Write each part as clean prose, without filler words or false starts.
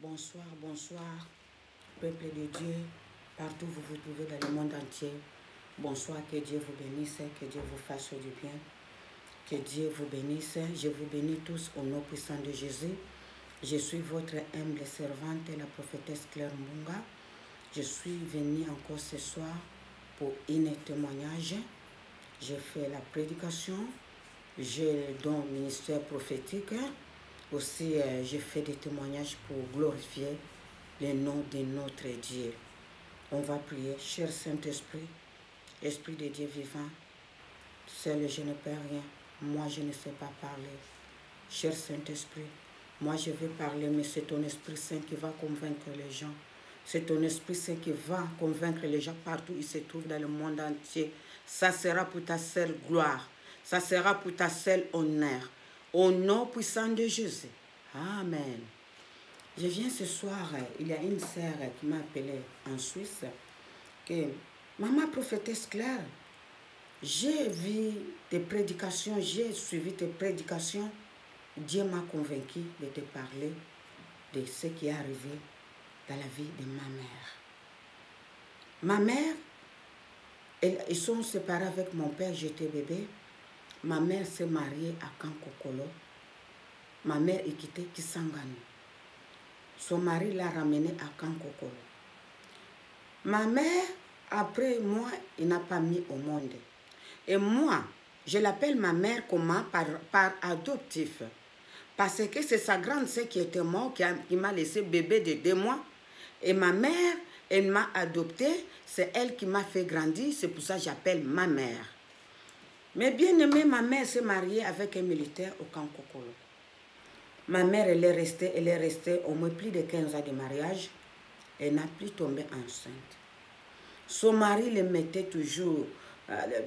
Bonsoir, bonsoir, peuple de Dieu, partout où vous vous trouvez dans le monde entier. Bonsoir, que Dieu vous bénisse, que Dieu vous fasse du bien, que Dieu vous bénisse. Je vous bénis tous au nom puissant de Jésus. Je suis votre humble servante, la prophétesse Claire Mbunga. Je suis venue encore ce soir pour un témoignage. J'ai fait la prédication, j'ai don ministère prophétique. Aussi, j'ai fait des témoignages pour glorifier le nom de notre Dieu. On va prier. Cher Saint-Esprit, Esprit de Dieu vivant, seul je ne peux rien. Moi, je ne sais pas parler. Cher Saint-Esprit, moi, je vais parler, mais c'est ton Esprit Saint qui va convaincre les gens. C'est ton Esprit Saint qui va convaincre les gens partout où ils se trouvent dans le monde entier. Ça sera pour ta seule gloire. Ça sera pour ta seule honneur. Au nom puissant de Jésus. Amen. Je viens ce soir, il y a une sœur qui m'a appelé en Suisse, que maman prophétesse Claire, j'ai vu tes prédications, j'ai suivi tes prédications. Dieu m'a convaincu de te parler de ce qui est arrivé dans la vie de ma mère. Ma mère, ils sont séparés avec mon père, j'étais bébé. Ma mère s'est mariée à Kankokolo. Ma mère est quittée Kisangani. Son mari l'a ramenée à Kankokolo. Ma mère, après moi, il n'a pas mis au monde. Et moi, je l'appelle ma mère comment par adoptif. Parce que c'est sa grande sœur qui était morte, qui m'a laissé bébé de 2 mois. Et ma mère, elle m'a adopté. C'est elle qui m'a fait grandir. C'est pour ça que j'appelle ma mère. Mais bien aimée, ma mère s'est mariée avec un militaire au Kankokolo. Ma mère, elle est restée au moins plus de 15 ans de mariage. Elle n'a plus tombé enceinte. Son mari le mettait toujours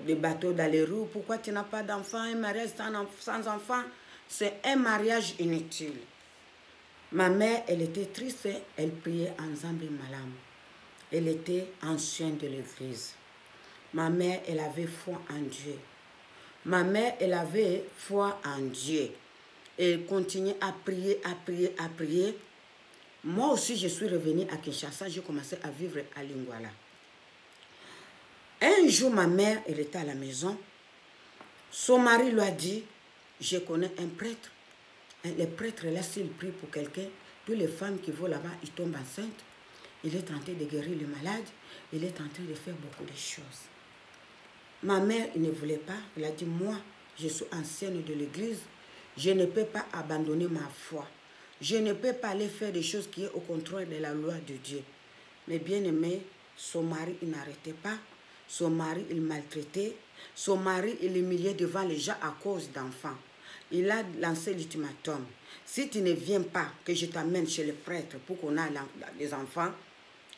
les bateaux dans les roues. Pourquoi tu n'as pas d'enfant? Un mariage sans enfant, c'est un mariage inutile. Ma mère, elle était triste. Elle priait en Zambie Malam. Elle était ancienne de l'église. Ma mère, elle avait foi en Dieu. Ma mère, elle avait foi en Dieu. Elle continuait à prier, à prier, à prier. Moi aussi, je suis revenue à Kinshasa. J'ai commencé à vivre à Lingwala. Un jour, ma mère, elle était à la maison. Son mari lui a dit, je connais un prêtre. Le prêtre, là, s'il prie pour quelqu'un, toutes les femmes qui vont là-bas, ils tombent enceintes. Il est en train de guérir les malades. Il est en train de faire beaucoup de choses. Ma mère ne voulait pas. Elle a dit, moi, je suis ancienne de l'église. Je ne peux pas abandonner ma foi. Je ne peux pas aller faire des choses qui sont au contraire de la loi de Dieu. Mais bien aimé, son mari, il n'arrêtait pas. Son mari, il maltraitait. Son mari, il humiliait devant les gens à cause d'enfants. Il a lancé l'ultimatum. Si tu ne viens pas, que je t'amène chez le prêtre pour qu'on ait les enfants,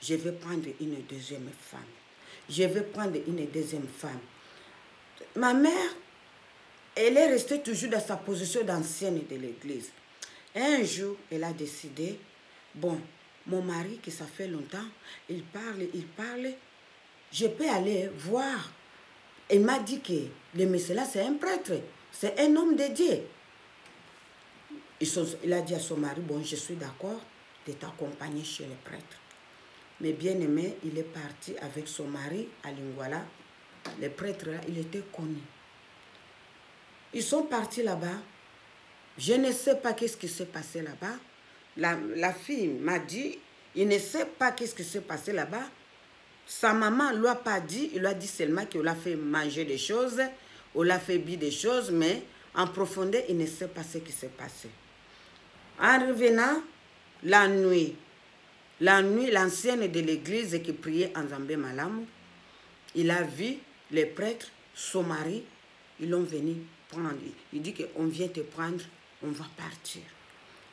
je vais prendre une deuxième femme. Je vais prendre une deuxième femme. Ma mère, elle est restée toujours dans sa position d'ancienne de l'église. Un jour, elle a décidé, bon, mon mari, que ça fait longtemps, il parle, je peux aller voir. Elle m'a dit que le monsieur là, c'est un prêtre, c'est un homme de Dieu. Il a dit à son mari, bon, je suis d'accord de t'accompagner chez le prêtre. Mais bien aimé, il est parti avec son mari à Lingwala. Le prêtre là, il était connu. Ils sont partis là-bas. Je ne sais pas qu'est-ce qui s'est passé là-bas. La fille m'a dit, il ne sait pas qu'est-ce qui s'est passé là-bas. Sa maman ne lui a pas dit, il lui a dit seulement qu'on l'a fait manger des choses, on l'a fait boire des choses, mais en profondeur, il ne sait pas ce qui s'est passé. En revenant, la nuit, l'ancienne de l'église qui priait en Zambé Malam, il a vu les prêtres, son mari, ils l'ont venu prendre. Il dit qu'on vient te prendre, on va partir.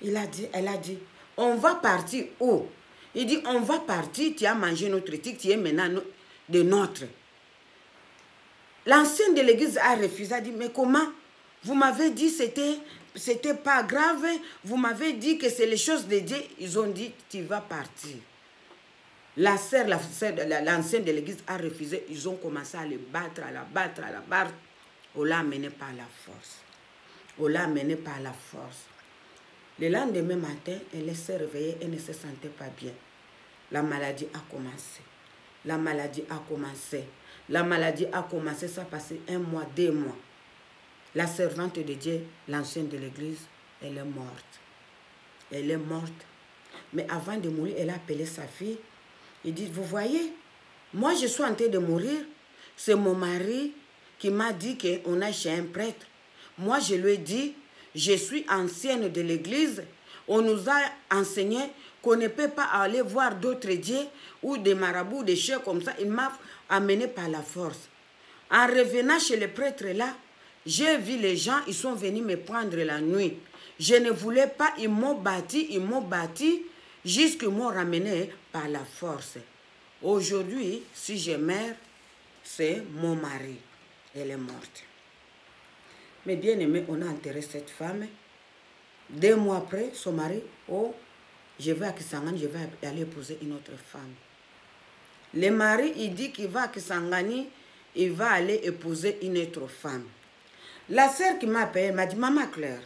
Elle a dit, on va partir où? Il dit, on va partir, tu as mangé notre éthique, tu es maintenant de notre. L'ancienne de l'église a refusé, a dit, mais comment? Vous m'avez dit c'était pas grave, vous m'avez dit que c'est les choses de Dieu. Ils ont dit, tu vas partir. L'ancienne de l'église a refusé, ils ont commencé à le battre, à la battre. On l'a amené par la force. On l'a amené par la force. Le lendemain matin, elle s'est réveillée, elle ne se sentait pas bien. La maladie a commencé. La maladie a commencé. La maladie a commencé, ça a passé 1 mois, 2 mois. La servante de Dieu, l'ancienne de l'église, elle est morte. Elle est morte. Mais avant de mourir, elle a appelé sa fille. Il dit, vous voyez, moi je suis en train de mourir. C'est mon mari qui m'a dit qu'on a chez un prêtre. Moi je lui ai dit, je suis ancienne de l'église. On nous a enseigné qu'on ne peut pas aller voir d'autres dieux ou des marabouts, des chefs comme ça. Il m'a amené par la force. En revenant chez le prêtre là, j'ai vu les gens, ils sont venus me prendre la nuit. Je ne voulais pas, ils m'ont battu, jusqu'ils m'ont ramené par la force. Aujourd'hui, si je meurs, c'est mon mari. Elle est morte. Mais bien aimé, on a enterré cette femme. 2 mois après, son mari, oh, je vais à Kisangani, je vais aller épouser une autre femme. Le mari, il dit qu'il va à Kisangani, il va aller épouser une autre femme. La sœur qui m'a appelé m'a dit, Maman Claire,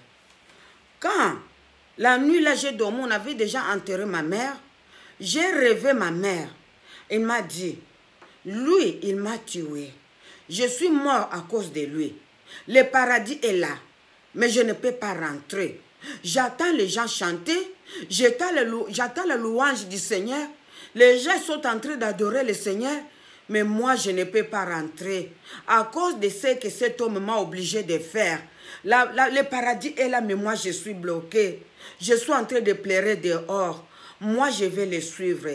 quand la nuit là j'ai dormi, on avait déjà enterré ma mère, j'ai rêvé ma mère. Il m'a dit, lui, il m'a tué. Je suis mort à cause de lui. Le paradis est là, mais je ne peux pas rentrer. J'attends les gens chanter, j'attends la louange du Seigneur. Les gens sont en train d'adorer le Seigneur, mais moi je ne peux pas rentrer. À cause de ce que cet homme m'a obligé de faire. Le paradis est là, mais moi je suis bloqué. Je suis en train de pleurer dehors. Moi, je vais le suivre.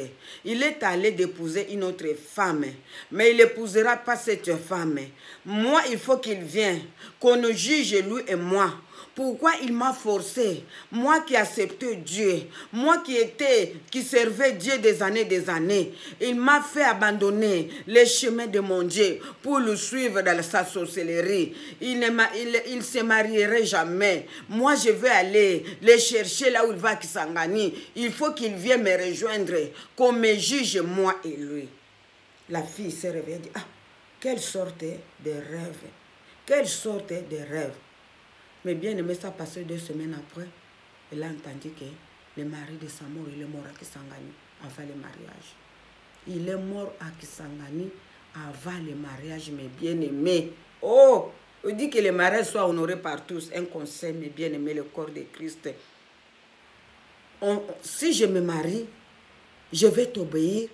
Il est allé d'épouser une autre femme, mais il n'épousera pas cette femme. Moi, il faut qu'il vienne, qu'on nous juge lui et moi. Pourquoi il m'a forcé? Moi qui acceptais Dieu, moi qui servais Dieu des années. Il m'a fait abandonner les chemins de mon Dieu pour le suivre dans sa sorcellerie. Il ne se marierait jamais. Moi, je vais aller les chercher là où il va à Kisangani. Il faut qu'il vienne me rejoindre, qu'on me juge moi et lui. La fille s'est réveillée et dit, ah, quelle sorte de rêve. Quelle sorte de rêve. Mais bien aimé, ça passé 2 semaines après, elle a entendu que le mari de sa mort, il est mort à Kisangani avant le mariage. Il est mort à Kisangani avant le mariage, mais bien aimé. Oh, on dit que le mariage soit honoré par tous. Un conseil, mais bien aimé, le corps de Christ. Si je me marie, je vais t'obéir,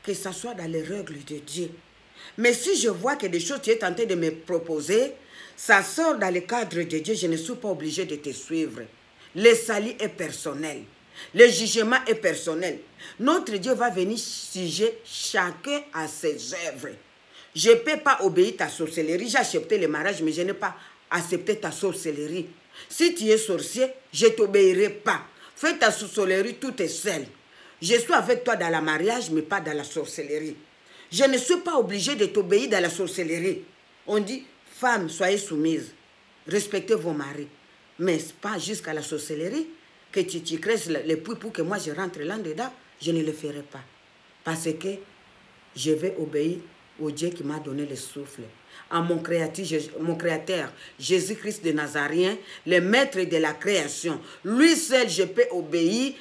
que ce soit dans les règles de Dieu. Mais si je vois que des choses tu es tenté de me proposer, ça sort dans le cadre de Dieu, je ne suis pas obligé de te suivre. Le salut est personnel. Le jugement est personnel. Notre Dieu va venir juger chacun à ses œuvres. Je ne peux pas obéir à ta sorcellerie. J'ai accepté le mariage, mais je n'ai pas accepté ta sorcellerie. Si tu es sorcier, je ne t'obéirai pas. Fais ta sorcellerie tout est seul. Je suis avec toi dans le mariage, mais pas dans la sorcellerie. Je ne suis pas obligé de t'obéir dans la sorcellerie. On dit, femmes, soyez soumises. Respectez vos maris. Mais pas jusqu'à la sorcellerie, que tu crées les puits pour que moi je rentre là-dedans. Je ne le ferai pas. Parce que je vais obéir au Dieu qui m'a donné le souffle. À mon créateur, Jésus-Christ de Nazarien, le maître de la création. Lui seul, je peux obéir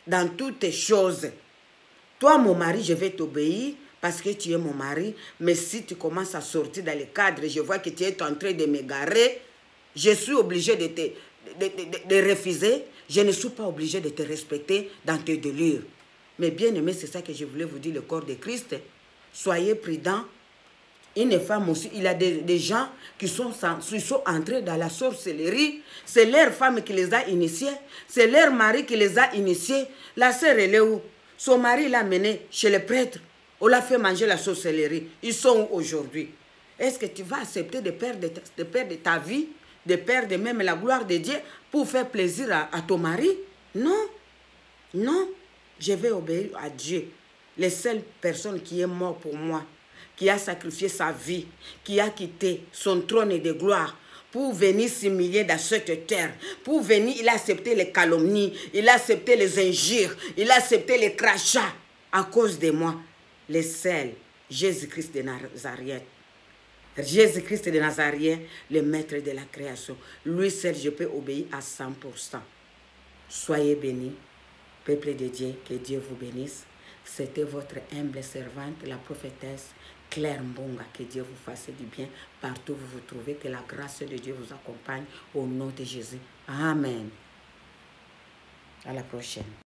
dans toutes choses. Toi, mon mari, je vais t'obéir parce que tu es mon mari. Mais si tu commences à sortir dans le cadre, je vois que tu es en train de m'égarer, je suis obligé de refuser. Je ne suis pas obligé de te respecter dans tes délires. Mais bien aimé, c'est ça que je voulais vous dire, le corps de Christ. Soyez prudents. Une femme aussi, il y a des gens qui sont entrés dans la sorcellerie. C'est leur femme qui les a initiés. C'est leur mari qui les a initiés. La sœur, elle est où? Son mari l'a menée chez le prêtre. On l'a fait manger la sorcellerie. Ils sont où aujourd'hui? Est-ce que tu vas accepter de perdre ta vie, de perdre même la gloire de Dieu pour faire plaisir à ton mari? Non. Non. Je vais obéir à Dieu. Les seules personnes qui est mort pour moi, qui a sacrifié sa vie, qui a quitté son trône de gloire pour venir s'humilier dans cette terre, pour venir, il a accepté les calomnies, il a accepté les injures, il a accepté les crachats à cause de moi. Les seuls, Jésus-Christ de Nazareth. Jésus-Christ de Nazareth, le maître de la création. Lui seul, je peux obéir à 100%. Soyez bénis, peuple de Dieu, que Dieu vous bénisse. C'était votre humble servante, la prophétesse Claire Mbonga. Que Dieu vous fasse du bien partout où vous vous trouvez. Que la grâce de Dieu vous accompagne au nom de Jésus. Amen. À la prochaine.